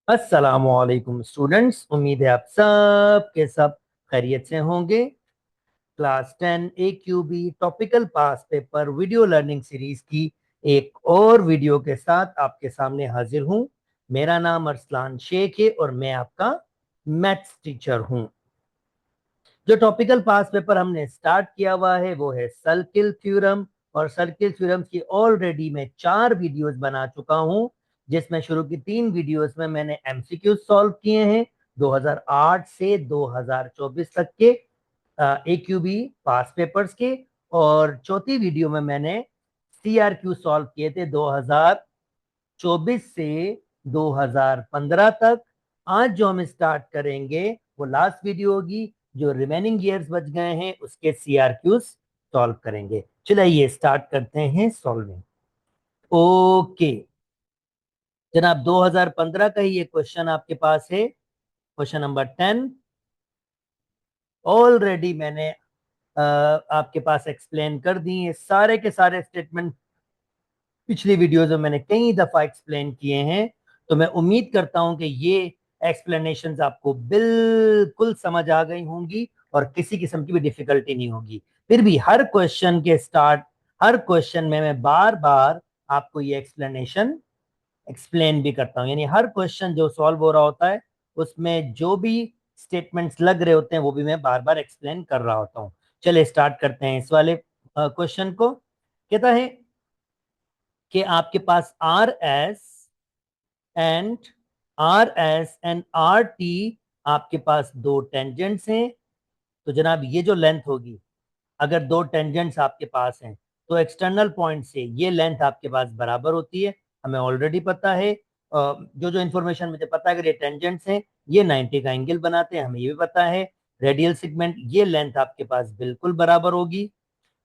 अस्सलामुअलैकुम स्टूडेंट्स, उम्मीद है आप सब के सब खैरियत से होंगे। क्लास 10 AQB टॉपिकल पास पेपर वीडियो लर्निंग सीरीज की एक और वीडियो के साथ आपके सामने हाजिर हूं। मेरा नाम अरसलान शेख है और मैं आपका मैथ्स टीचर हूं। जो टॉपिकल पास पेपर हमने स्टार्ट किया हुआ है वो है सर्किल थ्योरम, और सर्किल थ्योरम की ऑलरेडी मैं 4 वीडियोस बना चुका हूं, जिसमें शुरू की 3 वीडियोस में मैंने एमसीक्यू सॉल्व किए हैं 2008 से 2024 तक के AQB पास पेपर्स के, और चौथी वीडियो में मैंने CRQ सॉल्व किए थे 2024 से 2015 तक। आज जो हम स्टार्ट करेंगे वो लास्ट वीडियो होगी, जो रिमेनिंग ईयर्स बच गए हैं उसके CRQs सॉल्व करेंगे। चलिए स्टार्ट करते हैं सॉल्विंग। ओके जनाब, 2015 का ही ये क्वेश्चन आपके पास है, क्वेश्चन नंबर 10। ऑलरेडी मैंने आपके पास एक्सप्लेन कर दी है, सारे के सारे स्टेटमेंट पिछली वीडियोस में मैंने कई दफा एक्सप्लेन किए हैं। तो मैं उम्मीद करता हूं कि ये एक्सप्लेनेशंस आपको बिल्कुल समझ आ गई होंगी और किसी किस्म की भी डिफिकल्टी नहीं होगी। फिर भी हर क्वेश्चन के स्टार्ट, हर क्वेश्चन में मैं बार बार आपको ये एक्सप्लेनेशन एक्सप्लेन भी करता हूँ, यानी हर क्वेश्चन जो सॉल्व हो रहा होता है उसमें जो भी स्टेटमेंट्स लग रहे होते हैं वो भी मैं बार बार एक्सप्लेन कर रहा होता हूँ। चलिए स्टार्ट करते हैं इस वाले क्वेश्चन को। कहता है कि आपके पास आर आर टी आपके पास दो टेंजेंट्स हैं। तो जनाब ये जो लेंथ होगी, अगर दो टेंजेंट्स आपके पास हैं तो एक्सटर्नल पॉइंट से ये लेंथ आपके पास बराबर होती है। हमें ऑलरेडी पता है, जो जो इन्फॉर्मेशन मुझे पता है, अगर ये टेंजेंट्स हैं ये 90 का एंगल बनाते हैं, हमें ये भी पता है। रेडियल सेगमेंट, ये लेंथ आपके पास बिल्कुल बराबर होगी।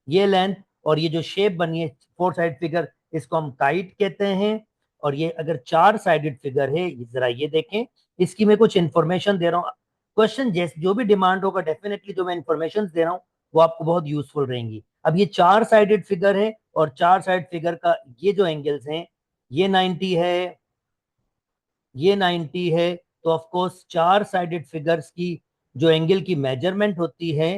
ये लेंथ और ये जो शेप बनी है फोर साइड फिगर, इसको हम काइट कहते हैं। और ये अगर चार साइडेड फिगर है, जरा ये देखें, इसकी मैं कुछ इंफॉर्मेशन दे रहा हूँ। क्वेश्चन जैसे जो भी डिमांड होगा, डेफिनेटली जो मैं इंफॉर्मेशन दे रहा हूँ वो आपको बहुत यूजफुल रहेंगी। अब ये चार साइडेड फिगर है और चार साइड फिगर का ये जो एंगल्स हैं, ये 90 है, ये 90 है। तो ऑफ कोर्स चार साइडेड फिगर्स की जो एंगल की मेजरमेंट होती है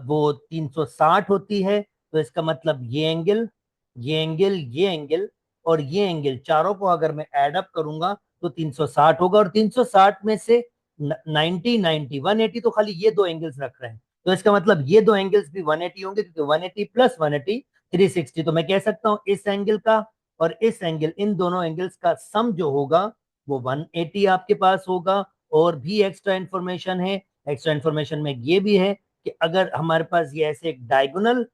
वो 360 होती है। तो इसका मतलब ये एंगल, ये एंगल, ये एंगल और ये एंगल, चारों को अगर मैं ऐड अप करूंगा तो 360 होगा। और 360 में से 90 90 180, तो खाली ये दो एंगल्स रख रहे हैं, तो इसका मतलब ये दो एंगल्स भी 180 होंगे, क्योंकि 180 प्लस 180 360। तो मैं कह सकता हूं इस एंगल का और इस एंगल, इन दोनों एंगल्स का सम जो होगा वो 180 आपके पास होगा। और भी एक्स्ट्रा इंफॉर्मेशन है, एक्स्ट्रा इंफॉर्मेशन में ये भी है कि अगर हमारे पास ये ऐसे एक डायगोनल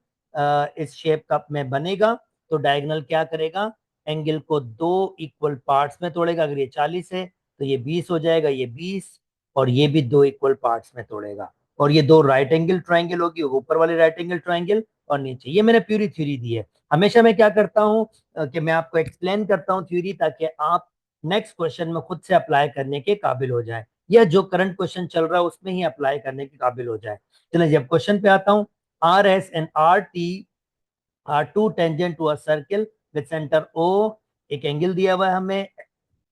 इस शेप का में बनेगा, तो डायगोनल क्या करेगा, एंगल को दो इक्वल पार्ट्स में तोड़ेगा। अगर ये 40 है तो ये 20 हो जाएगा, ये 20, और ये भी दो इक्वल पार्ट्स में तोड़ेगा। और ये दो राइट एंगल ट्राइंगल होगी, ऊपर वाले राइट एंगल ट्राइंगल और नीचे। ये मैंने पूरी थ्योरी दी है। हमेशा मैं क्या करता हूँ कि मैं आपको एक्सप्लेन करता हूँ थ्योरी, ताकि आप नेक्स्ट क्वेश्चन में खुद से अप्लाई करने के काबिल हो जाए, या जो करंट क्वेश्चन चल रहा है उसमें ही अप्लाई करने के काबिल हो जाए। चलिए जब क्वेश्चन पे आता हूँ, R S and R T are two tangent to a circle with centre O. एक एंगल दिया हुआ है हमें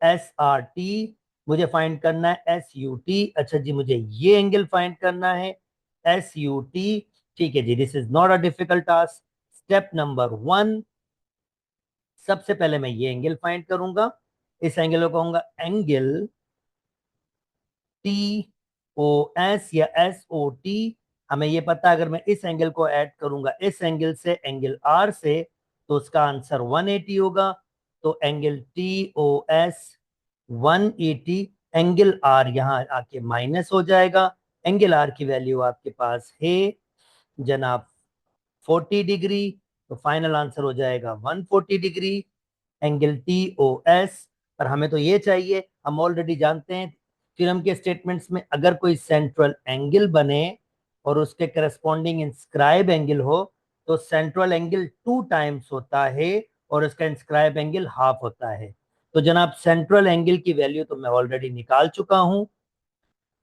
एस आर टी, मुझे फाइंड करना है एस यू टी। अच्छा जी, मुझे ये एंगल फाइंड करना है एस यू टी। ठीक है जी, this is not a difficult task. Step number 1, सबसे पहले मैं ये एंगल फाइंड करूंगा। इस एंगल को कहूंगा एंगल टी ओ एस या एस ओ टी। हमें ये पता है, अगर मैं इस एंगल को ऐड करूंगा इस एंगल से, एंगल आर से, तो उसका आंसर 180 होगा। तो angle T O S 180, angle R यहाँ आके माइनस हो जाएगा। एंगल आर की वैल्यू आपके पास है जनाब 40 डिग्री। तो फाइनल आंसर हो जाएगा 140 degree, angle T O S. पर हमें तो ये चाहिए, हम ऑलरेडी जानते हैं थ्योरम के स्टेटमेंट्स में, अगर कोई सेंट्रल एंगल बने और उसके करस्पॉन्डिंग इंस्क्राइब एंगल हो, तो सेंट्रल एंगल 2 टाइम्स होता है और उसका इंस्क्राइब एंगल हाफ होता है। तो जनाब सेंट्रल एंगल की वैल्यू तो मैं ऑलरेडी निकाल चुका हूं,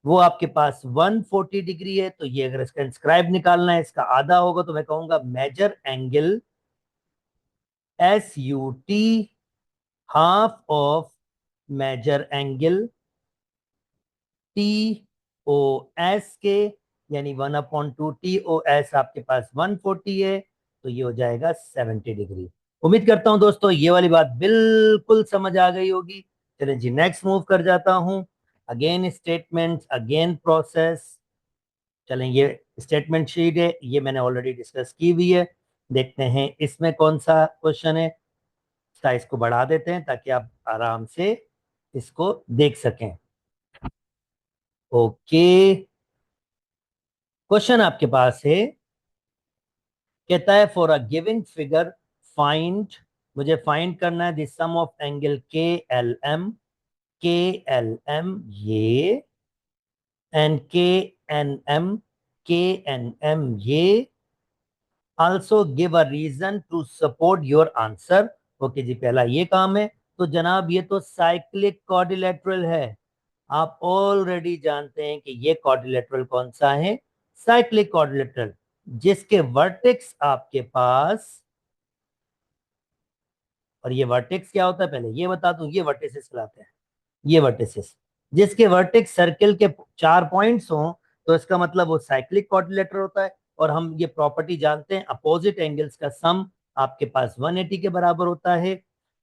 वो आपके पास 140 डिग्री है। तो ये अगर इसका इंस्क्राइब निकालना है, इसका आधा होगा, तो मैं कहूंगा major angle S U T half of major angle T O S के, यानी 1/2 टी ओ एस आपके पास 140 है, तो ये हो जाएगा 70 डिग्री। उम्मीद करता हूं दोस्तों ये वाली बात बिल्कुल समझ आ गई होगी। चलिए जी नेक्स्ट मूव कर जाता हूं। Again statements, again process. चलें, ये स्टेटमेंट शीट है, ये मैंने ऑलरेडी डिस्कस की हुई है। देखते हैं इसमें कौन सा क्वेश्चन है। साइज को बढ़ा देते हैं ताकि आप आराम से इसको देख सकें। ओके, क्वेश्चन आपके पास है, कहता है for a given figure find, मुझे फाइंड करना है the sum of angle K L M, K L M ये, and K N M, K N M ये, also give a reason to support your answer. Okay जी, पहला ये काम है। तो जनाब ये तो साइक्लिक क्वाड्रिलेटरल है। आप ऑलरेडी जानते हैं कि ये क्वाड्रिलेटरल कौन सा है, साइक्लिक क्वाड्रिलेटरल, जिसके वर्टेक्स आपके पास, और ये वर्टेक्स क्या होता है पहले ये बता दूं, ये वर्टिसेस कहलाते हैं। ये वर्टिसेस, जिसके वर्टेक्स सर्किल के 4 पॉइंट्स हों, तो इसका मतलब वो साइक्लिक क्वाड्रिलेटरल होता है। और हम ये प्रॉपर्टी जानते हैं, अपोजिट एंगल्स का सम आपके पास 180 के बराबर होता है।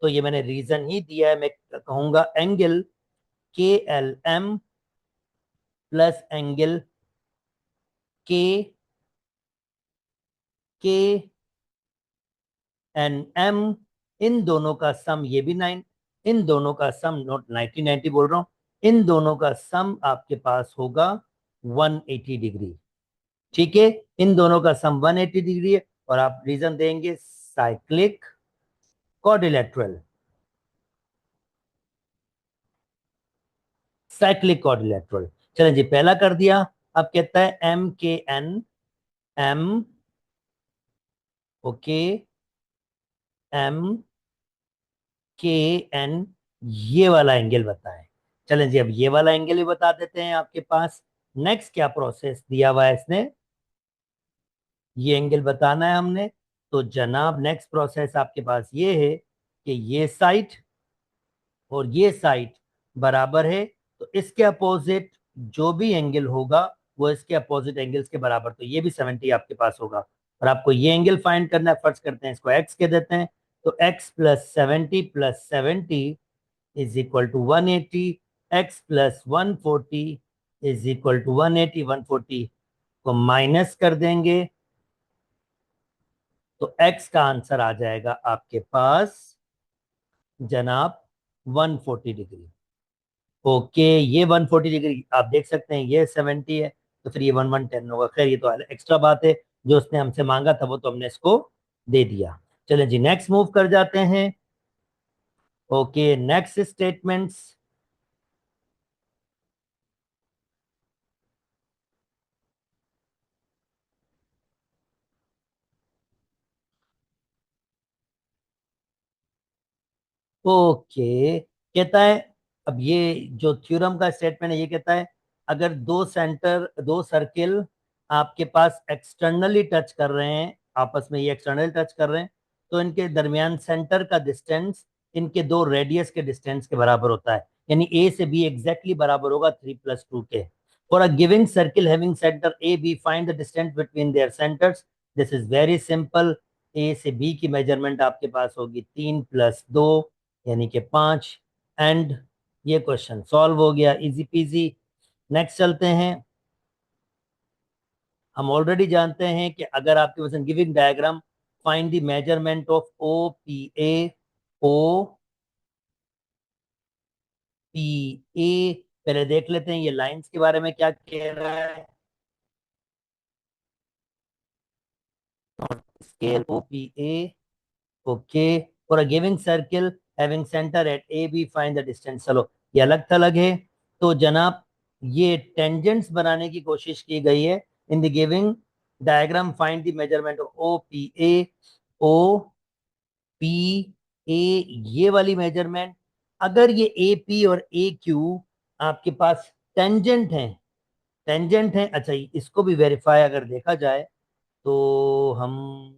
तो ये मैंने रीजन ही दिया है, मैं कहूंगा angle K L M plus angle के के एन एम, इन दोनों का सम, ये भी 9, इन दोनों का सम, नोट 1990 बोल रहा हूं, इन दोनों का सम आपके पास होगा 180 डिग्री। ठीक है, इन दोनों का सम 180 डिग्री है, और आप रीजन देंगे साइक्लिक क्वाड्रिलेटरल, साइक्लिक क्वाड्रिलेटरल। चलें जी, पहला कर दिया। अब कहता है M K N M, okay, M K N, ये वाला एंगल बताएं। चलें जी, अब ये वाला एंगल भी बता देते हैं आपके पास। नेक्स्ट क्या प्रोसेस दिया हुआ है इसने, ये एंगल बताना है हमने। तो जनाब नेक्स्ट प्रोसेस आपके पास ये है कि ये साइड और ये साइड बराबर है, तो इसके अपोजिट जो भी एंगल होगा वो इसके अपोजिट एंगल्स के बराबर, तो ये भी 70 आपके पास होगा। और आपको ये एंगल फाइंड करना है, फर्ज करते हैं इसको एक्स कह देते हैं। तो x plus 70 is equal to 180, x plus 140 is equal to 180, 140 को माइनस कर देंगे, तो एक्स का आंसर आ जाएगा आपके पास जनाब 140 डिग्री। ओके, ये 140 डिग्री आप देख सकते हैं, ये 70 है, तो फिर ये 110 होगा। खैर ये तो एक्स्ट्रा बात है, जो उसने हमसे मांगा था वो तो हमने इसको दे दिया। चलें जी नेक्स्ट मूव कर जाते हैं। Okay, next statements. ओके, कहता है, अब ये जो थ्योरम का स्टेटमेंट है ये कहता है, अगर दो सर्किल आपके पास एक्सटर्नली टच कर रहे हैं, आपस में ये एक्सटर्नली टच कर रहे हैं, तो इनके दरमियान सेंटर का डिस्टेंस इनके दो रेडियस के डिस्टेंस के बराबर होता है। यानी ए से बी एग्जैक्टली बराबर होगा 3+2 के। For a giving circle having centre A B find the distance between their centres. This is very simple. A से बी की मेजरमेंट आपके पास होगी 3+2 यानी कि 5। एंड ये क्वेश्चन सॉल्व हो गया, इजी पीजी। नेक्स्ट चलते हैं। हम ऑलरेडी जानते हैं कि अगर आपके पास giving diagram, find the measurement of O P A, O P A. पहले देख लेते हैं ये लाइंस के बारे में क्या कह रहा है। Scale O P A, okay, for a giving circle having centre at A B find the distance. चलो ये अलग थलग है। तो जनाब ये टेंजेंट्स बनाने की कोशिश की गई है। In the giving diagram find the measurement of O P A, O P A, ये वाली मेजरमेंट। अगर ये ए पी और ए क्यू आपके पास टेंजेंट हैं, टेंजेंट हैं, अच्छा इसको भी वेरीफाई अगर देखा जाए तो हम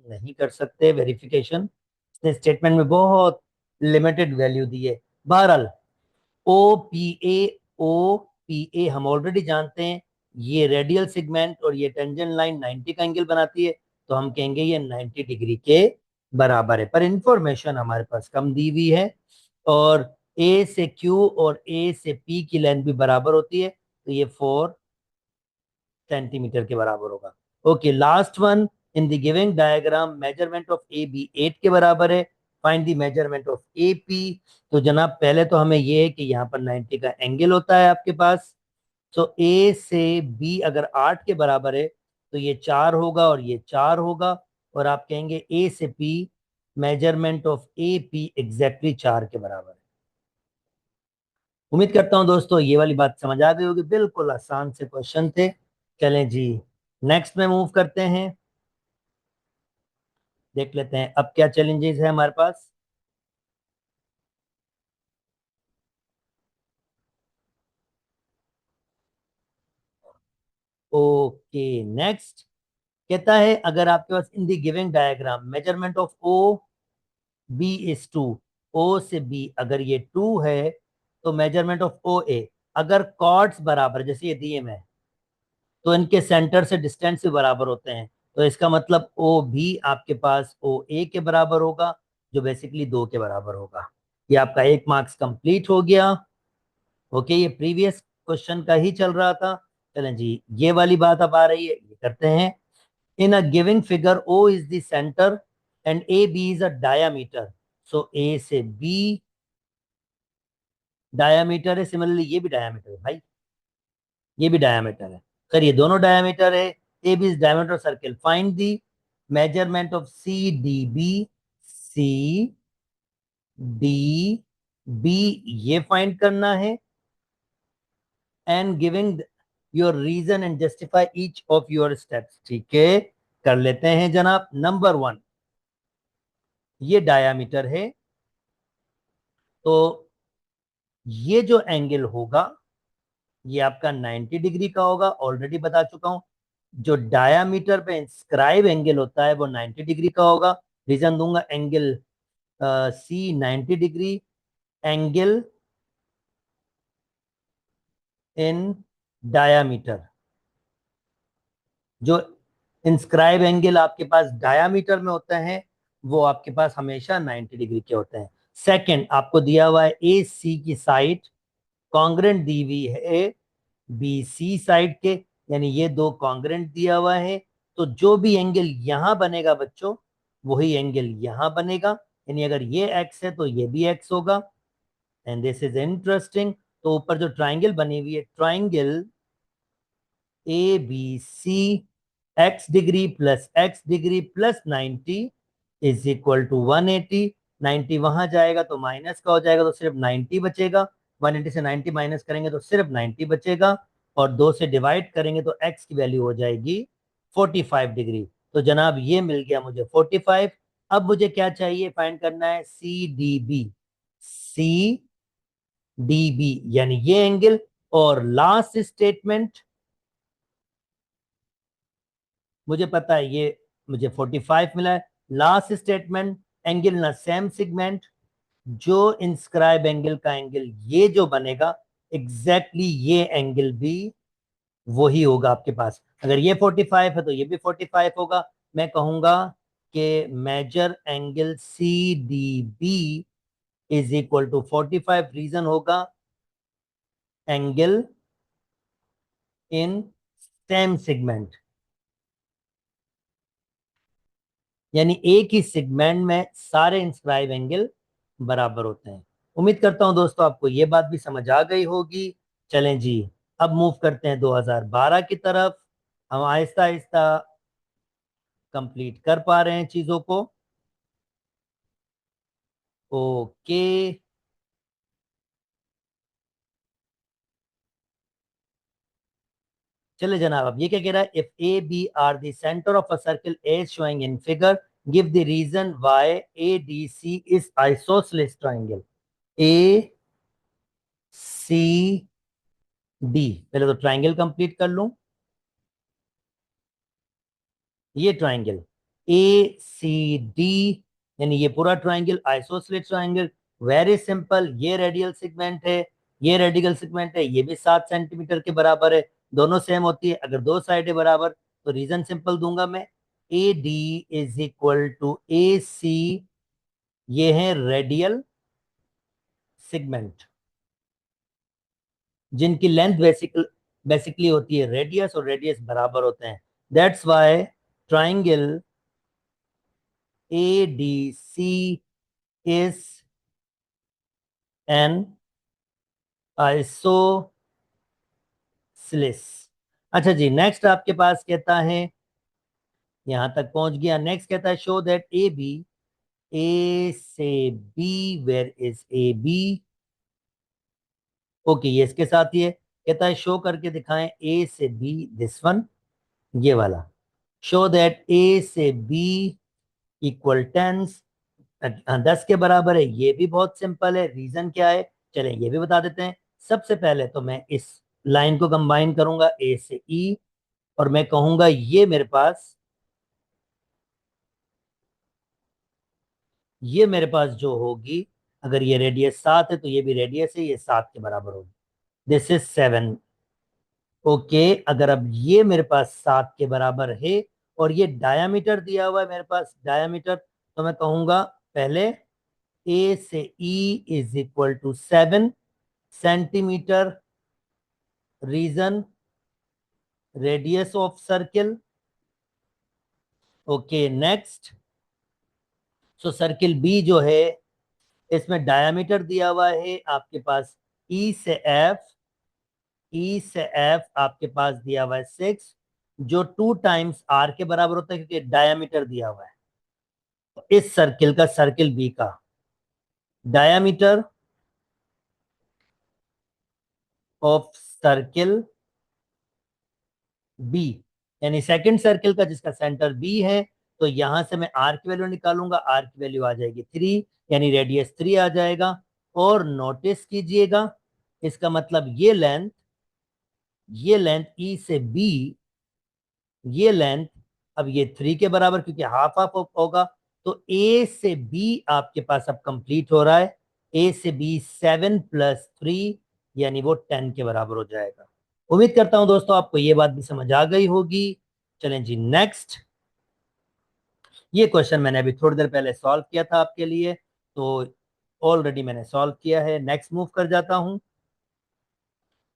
नहीं कर सकते वेरिफिकेशन, इसने स्टेटमेंट में बहुत लिमिटेड वैल्यू दी है। बहरहाल ओ पी ए हम ऑलरेडी जानते हैं, ये रेडियल सेगमेंट और ये टेंजेंट लाइन 90 का एंगल बनाती है, तो हम कहेंगे ये 90 डिग्री के बराबर है। पर इंफॉर्मेशन हमारे पास कम दी हुई है, और ए से क्यू और ए से पी की लेंथ भी बराबर होती है, तो ये 4 सेंटीमीटर के बराबर होगा। Okay, last one, in the giving diagram measurement of A B 8 के बराबर है, find the measurement of A P. तो जनाब पहले तो हमें ये है कि यहाँ पर 90 का एंगल होता है आपके पास, तो ए से बी अगर 8 के बराबर है तो ये 4 होगा और ये 4 होगा, और आप कहेंगे ए से P measurement of A P exactly 4 के बराबर है। उम्मीद करता हूं दोस्तों ये वाली बात समझ आ गई होगी, बिल्कुल आसान से क्वेश्चन थे। चलें जी, नेक्स्ट में मूव करते हैं, देख लेते हैं अब क्या चैलेंजेस है हमारे पास। ओके, नेक्स्ट कहता है अगर आपके पास in the giving diagram measurement of O B is 2, O से बी अगर ये 2 है, तो मेजरमेंट ऑफ ओ ए, अगर कॉर्ड्स बराबर जैसे ये दिए में, तो इनके सेंटर से डिस्टेंस भी बराबर होते हैं, तो इसका मतलब ओ भी आपके पास ओ ए के बराबर होगा, जो बेसिकली 2 के बराबर होगा। ये आपका 1 मार्क्स कंप्लीट हो गया। ओके, ये प्रीवियस क्वेश्चन का ही चल रहा था। चलें जी, ये वाली बात अब आ रही है, ये करते हैं। In a giving figure O is the centre and A B is a diameter, so A से बी डायामीटर है, सिमिलरली ये भी डायामीटर है भाई, ये भी डायमीटर है। सर ये दोनों डायमीटर है, A B is diameter circle, find the measurement of C D B, C D B ये फाइंड करना है, and giving your reason and justify each of your steps. ठीक है, कर लेते हैं जनाब। नंबर 1, ये डायामीटर है, तो ये जो एंगल होगा ये आपका 90 डिग्री का होगा, ऑलरेडी बता चुका हूं। जो डायामीटर पे इंस्क्राइब एंगल होता है वो 90 डिग्री का होगा। रीजन दूंगा, angle C 90 degree, angle in diameter, जो इंस्क्राइब एंगल आपके पास डायामीटर में होते हैं वो आपके पास हमेशा 90 डिग्री के होते हैं। सेकंड, आपको दिया हुआ है ए सी की साइड कॉन्ग्रेंट दी हुई है बी सी साइड के, यानी ये दो कॉन्ग्रेंट दिया हुआ है, तो जो भी एंगल यहां बनेगा बच्चों वही एंगल यहां बनेगा, यानी अगर ये एक्स है तो ये भी एक्स होगा। एंड दिस इज इंटरेस्टिंग, तो ऊपर जो ट्राइंगल बनी हुई है, triangle A B C, x degree plus x degree plus 90 is equal to 180। 90 वहां जाएगा तो माइनस का हो जाएगा, तो सिर्फ 90 बचेगा। 180 से 90 माइनस करेंगे तो सिर्फ 90 बचेगा, और 2 से डिवाइड करेंगे तो एक्स की वैल्यू हो जाएगी 45 डिग्री। तो जनाब ये मिल गया मुझे 45। अब मुझे क्या चाहिए, फाइंड करना है C D B, C D B यानी ये एंगल। और लास्ट स्टेटमेंट मुझे पता है, ये मुझे 45 मिला है। लास्ट स्टेटमेंट, एंगल ना सेम सेगमेंट, जो इंस्क्राइब एंगल का एंगल ये जो बनेगा एग्जैक्टली ये एंगल भी वही होगा आपके पास। अगर ये 45 है तो ये भी 45 होगा। मैं कहूंगा कि major angle C D B is equal to 45, reason होगा एंगल इन सेम सेगमेंट, यानी एक ही सेगमेंट में सारे इंस्क्राइब एंगल बराबर होते हैं। उम्मीद करता हूं दोस्तों आपको ये बात भी समझ आ गई होगी। चलें जी, अब मूव करते हैं 2012 की तरफ। हम आहिस्ता आहिस्ता कंप्लीट कर पा रहे हैं चीजों को। ओके, चले जनाब, अब ये क्या कह रहा है, if A B are the centre of a circle as showing in figure, give the reason why A D C is isosceles triangle. A C D, पहले तो ट्राइंगल कंप्लीट कर लूं। ये ट्राइंगल ए सी डी, यानी ये पूरा triangle isosceles triangle. Very simple, ये radial segment है, ये रेडिकल सेगमेंट है, ये भी 7 सेंटीमीटर के बराबर है, दोनों सेम होती है। अगर दो साइडें बराबर, तो रीजन सिंपल दूंगा मैं, A D is equal to A C, ये है रेडियल सेगमेंट जिनकी लेंथ बेसिकली होती है रेडियस, और रेडियस बराबर होते हैं। That's why triangle A D C is an isosceles. अच्छा जी, नेक्स्ट आपके पास कहता है, यहां तक पहुंच गया। नेक्स्ट कहता है show that A B, A से B, where is A B. Okay, ये इसके साथ ही है। कहता है शो करके दिखाएं ए से बी, दिस वन, ये वाला। शो दैट ए से बी इक्वल 10 के बराबर है, ये भी बहुत सिंपल है। रीजन क्या है, चलें ये भी बता देते हैं। सबसे पहले तो मैं इस लाइन को कंबाइन करूंगा ए से ई, और मैं कहूंगा ये मेरे पास जो होगी, अगर ये रेडियस 7 है तो ये भी रेडियस है, ये 7 के बराबर होगी। This is 7। ओके, अगर अब ये मेरे पास 7 के बराबर है, और ये डायामीटर दिया हुआ है मेरे पास, डायामीटर, तो मैं कहूंगा पहले ए से E is equal to 7 centimetre, reason radius of circle. Okay, next, so circle B जो है, इसमें डायामीटर दिया हुआ है आपके पास ई से एफ, ई से एफ आपके पास दिया हुआ है 6, जो 2 टाइम्स आर के बराबर होता है, क्योंकि डायामीटर दिया हुआ है। तो इस सर्किल का, सर्किल बी का डायामीटर ऑफ सर्किल बी, यानी सेकंड सर्किल का जिसका सेंटर बी है, तो यहां से मैं आर की वैल्यू निकालूंगा, आर की वैल्यू आ जाएगी 3, यानी रेडियस 3 आ जाएगा। और नोटिस कीजिएगा, इसका मतलब ये लेंथ ई से बी, ये लेंथ, अब ये 3 के बराबर, क्योंकि हाफ हाफ होगा, तो ए से बी आपके पास अब कंप्लीट हो रहा है। ए से बी 7 + 3, यानी वो 10 के बराबर हो जाएगा। उम्मीद करता हूं दोस्तों आपको ये बात भी समझ आ गई होगी। चलें जी नेक्स्ट। ये क्वेश्चन मैंने अभी थोड़ी देर पहले सॉल्व किया था आपके लिए, तो ऑलरेडी मैंने सॉल्व किया है। नेक्स्ट मूव कर जाता हूं।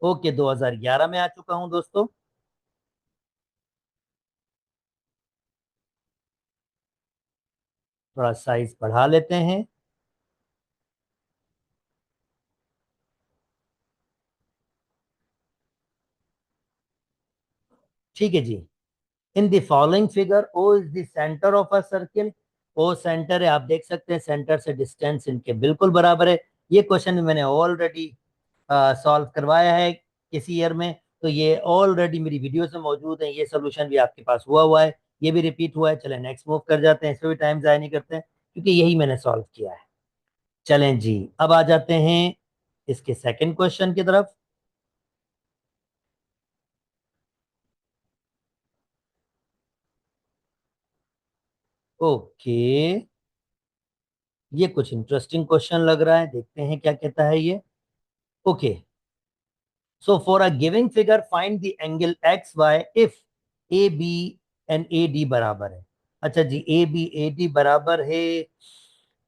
ओके, 2011 में आ चुका हूं दोस्तों। थोड़ा साइज बढ़ा लेते हैं। ठीक है जी। In the following figure, O is the centre of a circle. O centre है, आप देख सकते हैं सेंटर से डिस्टेंस इनके बिल्कुल बराबर है। ये क्वेश्चन मैंने ऑलरेडी सॉल्व करवाया है किसी ईयर में, तो ये ऑलरेडी मेरी वीडियोस में मौजूद है। ये सोल्यूशन भी आपके पास हुआ है, ये भी रिपीट हुआ है। चलें नेक्स्ट मूव कर जाते हैं, इसमें भी टाइम जाया नहीं करते हैं, क्योंकि यही मैंने सॉल्व किया है। चलें जी, अब आ जाते हैं इसके सेकंड क्वेश्चन की तरफ। ओके, ये कुछ इंटरेस्टिंग क्वेश्चन लग रहा है, देखते हैं क्या कहता है ये। Okay, so for a giving figure find the angle XY if AB and AD बराबर है। अच्छा जी, AB AD बराबर है,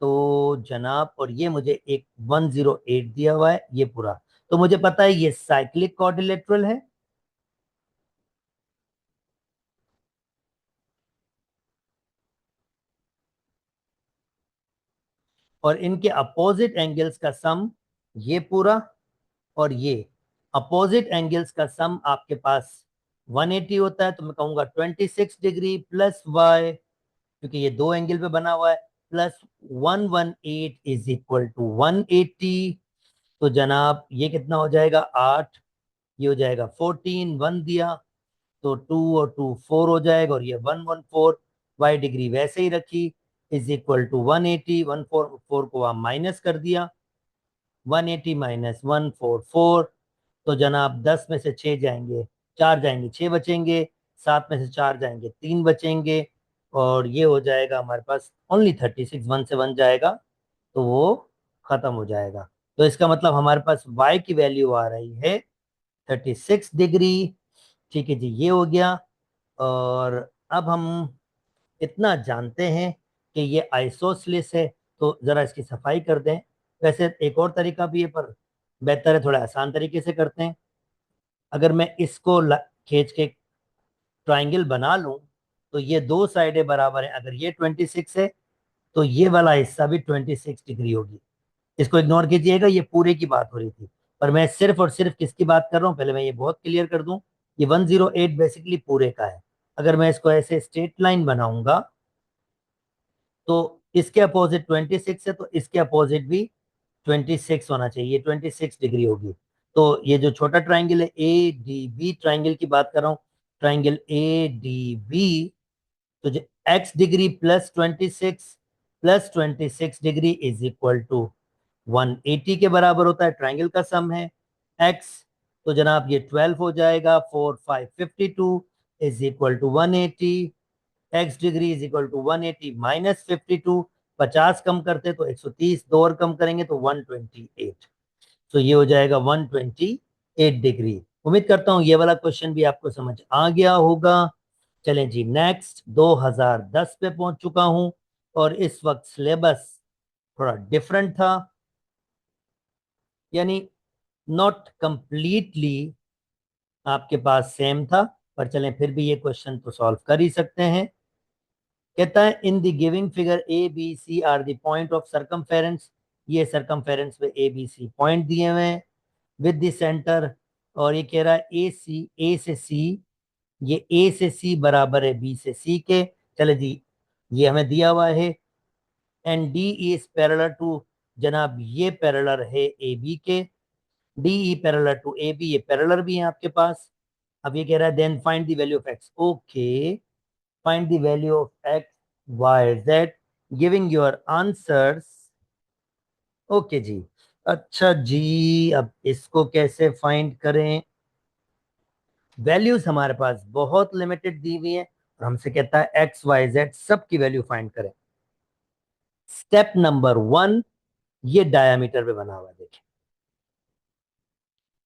तो जनाब, और ये मुझे एक 108 दिया हुआ है ये पूरा, तो मुझे पता है ये साइक्लिक क्वाड्रिलेटरल है। और इनके अपोजिट एंगल्स का सम ये पूरा, और ये अपोजिट एंगल्स का सम आपके पास 180 होता है। तो मैं कहूंगा 26 डिग्री प्लस वाई, क्योंकि ये दो एंगल पे बना हुआ है, प्लस 118 इज इक्वल टू 180। तो जनाब ये कितना हो जाएगा, 8, ये हो जाएगा 14, 1 दिया, तो 2 और 2 4 हो जाएगा, और ये 114, वाई डिग्री वैसे ही रखी, इज इक्वल टू 180, 144 को आप माइनस कर दिया, 180 माइनस 144, तो जनाब 10 में से 6 जाएंगे, 4 जाएंगे, 6 बचेंगे, 7 में से 4 जाएंगे, 3 बचेंगे, और ये हो जाएगा हमारे पास ओनली 36, 1 से 1 जाएगा, तो वो खत्म हो जाएगा। तो इसका मतलब हमारे पास y की वैल्यू आ रही है 36 डिग्री। ठीक है जी, ये हो गया। और अब हम इतना जानते हैं कि ये आइसोसलिस है, तो जरा इसकी सफाई कर दें। वैसे एक और तरीका भी है, पर बेहतर है थोड़ा आसान तरीके से करते हैं। अगर मैं इसको खींच के ट्राइंगल बना लूं, तो ये दो साइडें बराबर हैं। अगर ये 26 है तो ये वाला हिस्सा भी 26 डिग्री होगी। इसको इग्नोर कीजिएगा, ये पूरे की बात हो रही थी, पर मैं सिर्फ और सिर्फ किसकी बात कर रहा हूँ, पहले मैं ये बहुत क्लियर कर दूं। ये 108 बेसिकली पूरे का है। अगर मैं इसको ऐसे स्ट्रेट लाइन बनाऊंगा, तो इसके अपोजिट 26 है, तो इसके अपोजिट भी 26 होना चाहिए, ये 26 डिग्री होगी। तो ये जो छोटा ट्राइंगल है ए डी बी ट्राइंगल की बात कर रहा हूँ, ट्राइंगल ए डी बी, तो जो x degree plus 26 degree is equal to 180 के बराबर होता है। ट्राइंगल का सम है एक्स, तो जनाब ये 12 हो जाएगा। 4 5 52 is equal to 180। X degree is equal to 180 minus 52, 50 कम करते तो 130, दो और कम करेंगे तो 128। तो ये हो जाएगा 128 डिग्री। उम्मीद करता हूं ये वाला क्वेश्चन भी आपको समझ आ गया होगा। चलें जी, नेक्स्ट 2010 पे पहुंच चुका हूं, और इस वक्त सिलेबस थोड़ा डिफरेंट था, यानी नॉट कंप्लीटली आपके पास सेम था, पर चलें फिर भी ये क्वेश्चन तो सॉल्व कर ही सकते हैं। कहता है in the giving figure A B C are the point of circumference. ये सरकमफेरेंस पे ए बी सी पॉइंट दिए हुए हैं विद द सेंटर। और ये कह रहा है ए से सी, ये ए से सी बराबर है बी से सी के। चले जी, ये हमें दिया हुआ है। And D is parallel to, जनाब ये पैरेलल है ए बी के। D E parallel to A B, ये पैरेलल भी है आपके पास। अब ये कह रहा है then find the value of x. Okay, find the value of x, y, z, giving your answers। Okay जी, अच्छा जी, अब इसको कैसे फाइंड करें? वैल्यूज हमारे पास बहुत लिमिटेड दी हुई है, और हमसे कहता है एक्स वाई जेड सब की वैल्यू फाइंड करें। स्टेप नंबर 1, ये डायामीटर पे बना हुआ है, देखिए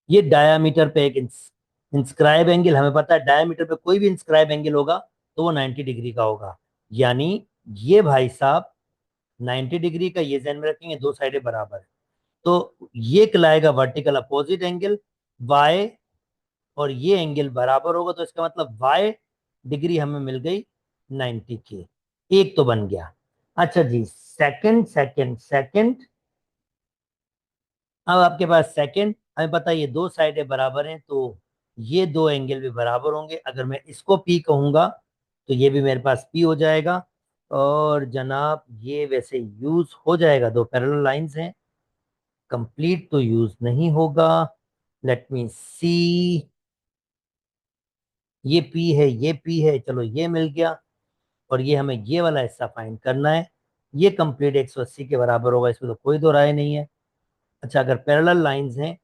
ये डायामीटर पे एक इंस्क्राइब एंगल, हमें पता है डायामीटर पे कोई भी इंस्क्राइब एंगल होगा तो वो 90 डिग्री का होगा। यानी ये भाई साहब 90 डिग्री का, ये ध्यान में रखेंगे, दो साइडें बराबर है, तो ये कहलाएगा वर्टिकल अपोजिट एंगल। वाई और ये एंगल बराबर होगा, तो इसका मतलब वाई डिग्री हमें मिल गई 90 की। एक तो बन गया। अच्छा जी, सेकंड सेकंड सेकंड, अब आपके पास सेकंड, हमें पता है ये दो साइडें बराबर हैं, तो ये दो एंगल भी बराबर होंगे। अगर मैं इसको पी कहूंगा तो ये भी मेरे पास पी हो जाएगा। और जनाब ये वैसे यूज हो जाएगा, दो पैरेलल लाइंस हैं, कंप्लीट तो यूज नहीं होगा। लेट मी सी, ये पी है ये पी है, चलो ये मिल गया। और ये हमें ये वाला हिस्सा फाइंड करना है, ये कंप्लीट 180 के बराबर होगा, इसमें तो कोई दो राय नहीं है। अच्छा, अगर पैरेलल लाइंस हैं,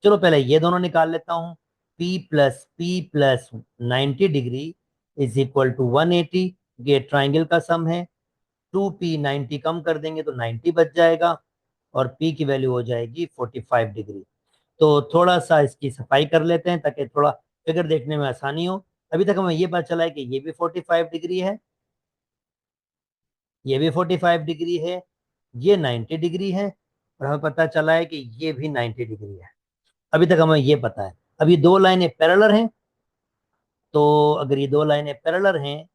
चलो पहले ये दोनों निकाल लेता हूँ। P plus 90 degree is equal to 180, ये ट्राइंगल का सम है। 2P 90 कम कर देंगे तो 90 बच जाएगा, और P की वैल्यू हो जाएगी 45 डिग्री। तो थोड़ा सा इसकी सफाई कर लेते हैं ताकि थोड़ा फिगर देखने में आसानी हो। अभी तक हमें ये पता चला है कि ये भी 45 डिग्री है, ये भी 45 डिग्री है, ये 90 डिग्री है, और हमें पता चला है कि ये भी 90 डिग्री है। अभी तक हमें ये पता है। अब ये दो लाइनें पैरेलल हैं, तो अगर ये दो लाइनें पैरेलल हैं,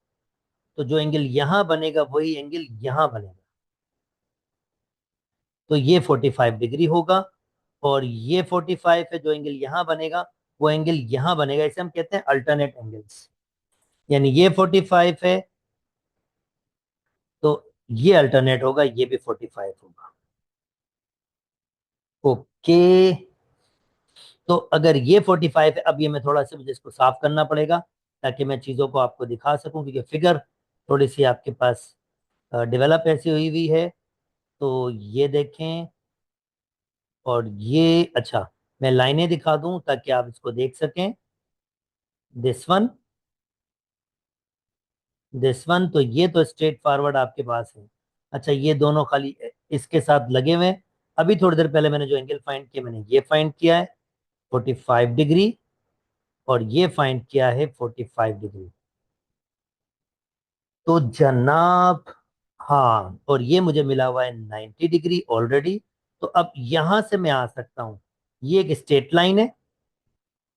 तो जो एंगल यहां बनेगा वही एंगल यहां बनेगा, तो ये 45 डिग्री होगा। और ये 45 है, जो एंगल यहां बनेगा वो एंगल यहां बनेगा, इसे हम कहते हैं अल्टरनेट एंगल्स। यानी ये 45 है, तो ये अल्टरनेट होगा, ये भी 45 होगा। ओके, तो अगर ये 45 है, अब ये मैं थोड़ा सा मुझे इसको साफ करना पड़ेगा ताकि मैं चीज़ों को आपको दिखा सकूं, क्योंकि फिगर थोड़ी सी आपके पास डेवलप ऐसी हुई हुई है। तो ये देखें, और ये अच्छा, मैं लाइनें दिखा दूं ताकि आप इसको देख सकें। दिस वन, दिस वन, तो ये तो स्ट्रेट फॉरवर्ड आपके पास है। अच्छा, ये दोनों खाली इसके साथ लगे हुए हैं, अभी थोड़ी देर पहले मैंने जो एंगल फाइंड किया, मैंने ये फाइंड किया है 45 डिग्री, और ये फाइंड किया है 45 डिग्री। तो जनाब, हाँ, और ये मुझे मिला हुआ है 90 डिग्री ऑलरेडी। तो अब यहां से मैं आ सकता हूं, ये एक स्ट्रेट लाइन है,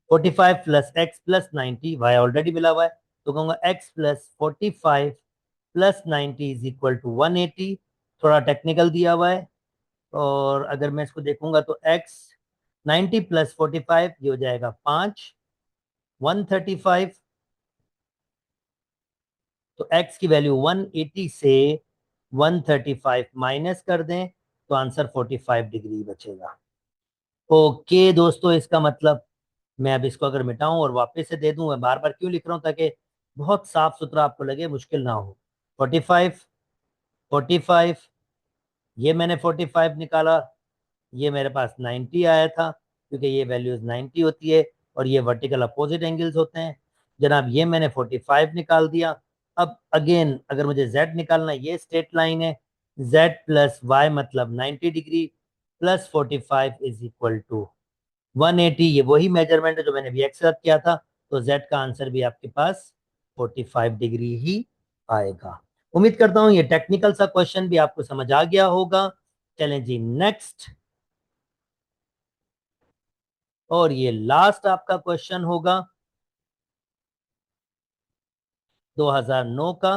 45 plus x plus 90, y already मिला हुआ है, तो कहूंगा x plus 45 plus 90 is equal to 180। थोड़ा टेक्निकल दिया हुआ है, और अगर मैं इसको देखूंगा तो एक्स 90 प्लस 45 ये हो जाएगा 5, 135। तो x की वैल्यू 180 से 135 माइनस कर दें तो आंसर 45 डिग्री बचेगा। ओके दोस्तों, इसका मतलब मैं अब इसको अगर मिटाऊं और वापस से दे दूं, मैं बार बार क्यों लिख रहा हूं, ताकि बहुत साफ सुथरा आपको लगे, मुश्किल ना हो। 45, 45, ये मैंने 45 निकाला, ये मेरे पास 90 आया था, क्योंकि ये वैल्यूज 90 होती है और ये वर्टिकल अपोजिट एंगल्स होते हैं। जनाब ये मैंने 45 निकाल दिया। अब अगेन अगर मुझे z निकालना है, ये स्ट्रेट लाइन है, z प्लस वाई मतलब 90 degree plus 45 is equal to 180। ये वही मेजरमेंट है जो मैंने भी एक्सपेक्ट किया था, तो z का आंसर भी आपके पास 45 डिग्री ही आएगा। उम्मीद करता हूं ये टेक्निकल सा क्वेश्चन भी आपको समझ आ गया होगा। चलें जी नेक्स्ट, और ये लास्ट आपका क्वेश्चन होगा 2009 का।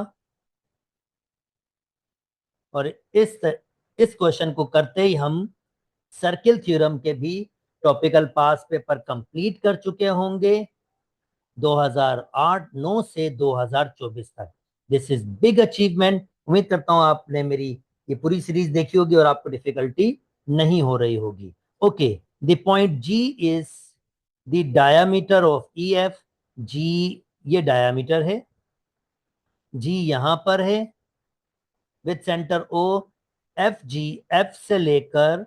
और इस क्वेश्चन को करते ही हम सर्किल थ्योरम के भी टॉपिकल पास पेपर कंप्लीट कर चुके होंगे 2008-9 से 2024 तक। This is big achievement. उम्मीद करता हूं आपने मेरी ये पूरी सीरीज देखी होगी और आपको डिफिकल्टी नहीं हो रही होगी। Okay, the point G is the diameter of E F. G ये डायामीटर है, जी यहां पर है, with centre O. F G, F से लेकर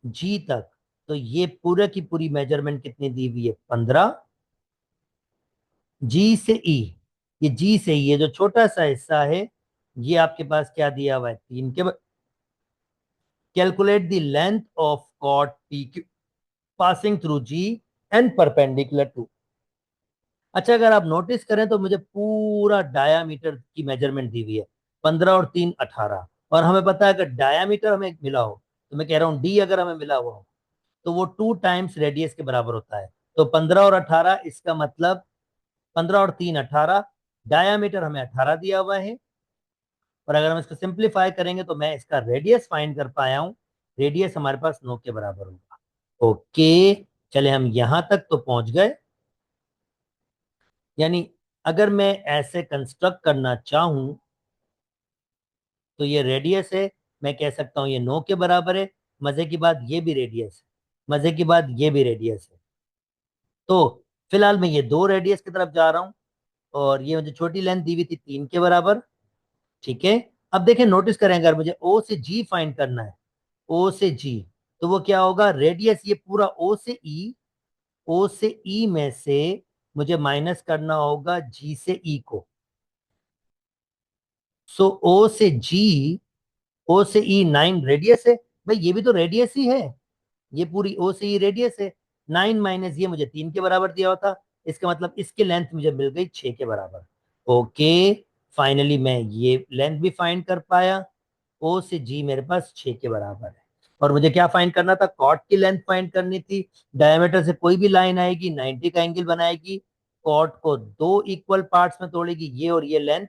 जी तक, तो ये पूरे की पूरी मेजरमेंट कितनी दी हुई है, 15। जी से ई, ये जी से ई, ये जो छोटा सा हिस्सा है, ये आपके पास क्या दिया हुआ है, 3 के। Calculate the length of chord P Q passing through G and perpendicular to. अच्छा, अगर आप नोटिस करें तो मुझे पूरा डायामीटर की मेजरमेंट दी हुई है, 15 और 3 18। और हमें पता है अगर डायामीटर हमें मिला हो, तो मैं कह रहा हूँ डी अगर हमें मिला हुआ हो, तो वो 2 टाइम्स रेडियस के बराबर होता है। तो 15 और 18, इसका मतलब 15 और 3 18, डायामीटर हमें 18 दिया हुआ है। और अगर हम इसको सिंप्लीफाई करेंगे तो मैं इसका रेडियस फाइंड कर पाया हूं, रेडियस हमारे पास 9 के बराबर होगा। ओके, चले हम यहां तक तो पहुंच गए। यानी अगर मैं ऐसे कंस्ट्रक्ट करना चाहूं तो ये रेडियस है, मैं कह सकता हूं ये 9 के बराबर है। मजे की बात ये भी रेडियस है, मजे की बात ये भी रेडियस है। तो फिलहाल मैं ये 2 रेडियस की तरफ जा रहा हूं, और ये मुझे छोटी लेंथ दी हुई थी 3 के बराबर। ठीक है, अब देखें, नोटिस करें, अगर मुझे ओ से जी फाइंड करना है, ओ से जी, तो वो क्या होगा, रेडियस ये पूरा ओ से ई, ओ से ई में से मुझे माइनस करना होगा जी से ई को। सो ओ से जी, ओ से ई 9 रेडियस है, भाई ये भी तो रेडियस ही है, ये पूरी ओ से ई रेडियस है। 9 माइनस ये मुझे 3 के बराबर दिया होता, इसका मतलब इसकी लेंथ मुझे मिल गई 6 के बराबर। ओके, फाइनली मैं ये लेंथ भी फाइंड कर पाया, ओ से जी मेरे पास 6 के बराबर है। और मुझे क्या फाइंड करना था, कॉर्ड की लेंथ फाइंड करनी थी। डायमीटर से कोई भी लाइन आएगी 90 का एंगल बनाएगी, कॉर्ड को 2 इक्वल पार्ट्स में तोड़ेगी, ये और ये लेंथ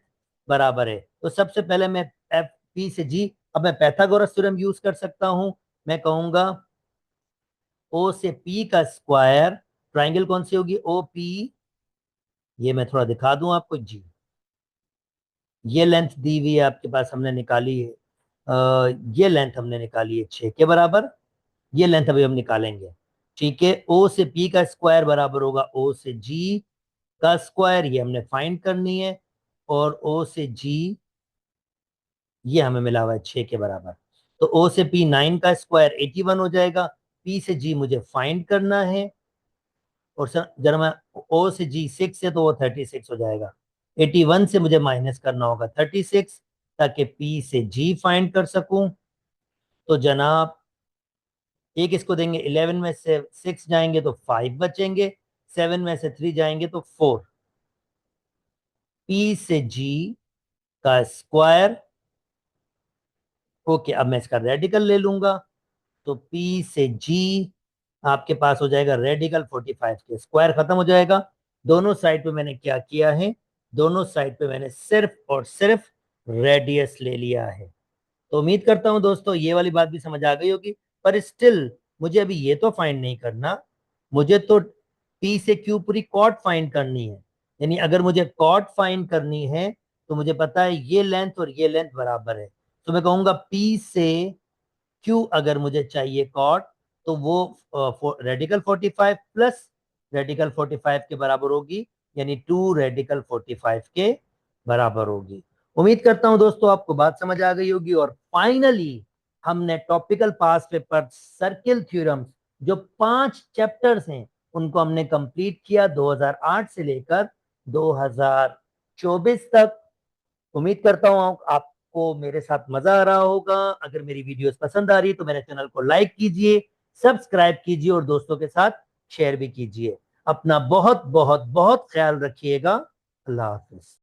बराबर है। तो सबसे पहले मैं एफ पी से जी, अब मैं पैथागोरस थ्योरम यूज कर सकता हूं। मैं कहूंगा ओ से पी का स्क्वायर, ट्राइंगल कौन सी होगी, ओ पी, ये मैं थोड़ा दिखा दूं आपको जी। ये लेंथ दी हुई है आपके पास, हमने निकाली है, ये लेंथ हमने निकाली है 6 के बराबर। ये लेंथ अभी हम निकालेंगे। ठीक है, ओ से पी का स्क्वायर बराबर होगा ओ से जी का स्क्वायर, ये हमने फाइंड करनी है। और ओ से जी ये हमें मिला हुआ है 6 के बराबर। तो ओ से पी 9 का स्क्वायर 81 हो जाएगा, पी से जी मुझे फाइंड करना है। और सर जरा मैं, ओ से जी 6 है तो वो 36 हो जाएगा, 81 से मुझे माइनस करना होगा 36, ताकि पी से जी फाइंड कर सकूं। तो जनाब एक इसको देंगे, 11 में से 6 जाएंगे तो 5 बचेंगे, 7 में से 3 जाएंगे तो 4। पी से जी का स्क्वायर। ओके, अब मैं इसका रेडिकल ले लूंगा, तो पी से जी आपके पास हो जाएगा रेडिकल 45 के स्क्वायर, खत्म हो जाएगा। दोनों साइड पे मैंने क्या किया है, दोनों साइड पे मैंने सिर्फ और सिर्फ रेडियस ले लिया है। तो उम्मीद करता हूं दोस्तों ये वाली बात भी समझ आ गई होगी। पर स्टिल मुझे अभी ये तो फाइंड नहीं करना, मुझे तो पी से क्यू पूरी कॉट फाइंड करनी है। यानी अगर मुझे कॉट फाइंड करनी है तो मुझे पता है ये लेंथ और ये लेंथ बराबर है, तो मैं कहूंगा पी से क्यू अगर मुझे चाहिए कॉट, तो वो रेडिकल 45 प्लस रेडिकल 45 के बराबर होगी, यानी 2 रेडिकल 45 के बराबर होगी। उम्मीद करता हूं दोस्तों आपको बात समझ आ गई होगी। और फाइनली हमने टॉपिकल पास पेपर सर्किल थ्योरम्स जो 5 चैप्टर्स हैं उनको हमने कंप्लीट किया 2008 से लेकर 2024 तक। उम्मीद करता हूँ आपको मेरे साथ मजा आ रहा होगा। अगर मेरी वीडियोस पसंद आ रही है तो मेरे चैनल को लाइक कीजिए, सब्सक्राइब कीजिए और दोस्तों के साथ शेयर भी कीजिए। अपना बहुत बहुत बहुत ख्याल रखिएगा। अल्लाह हाफिज।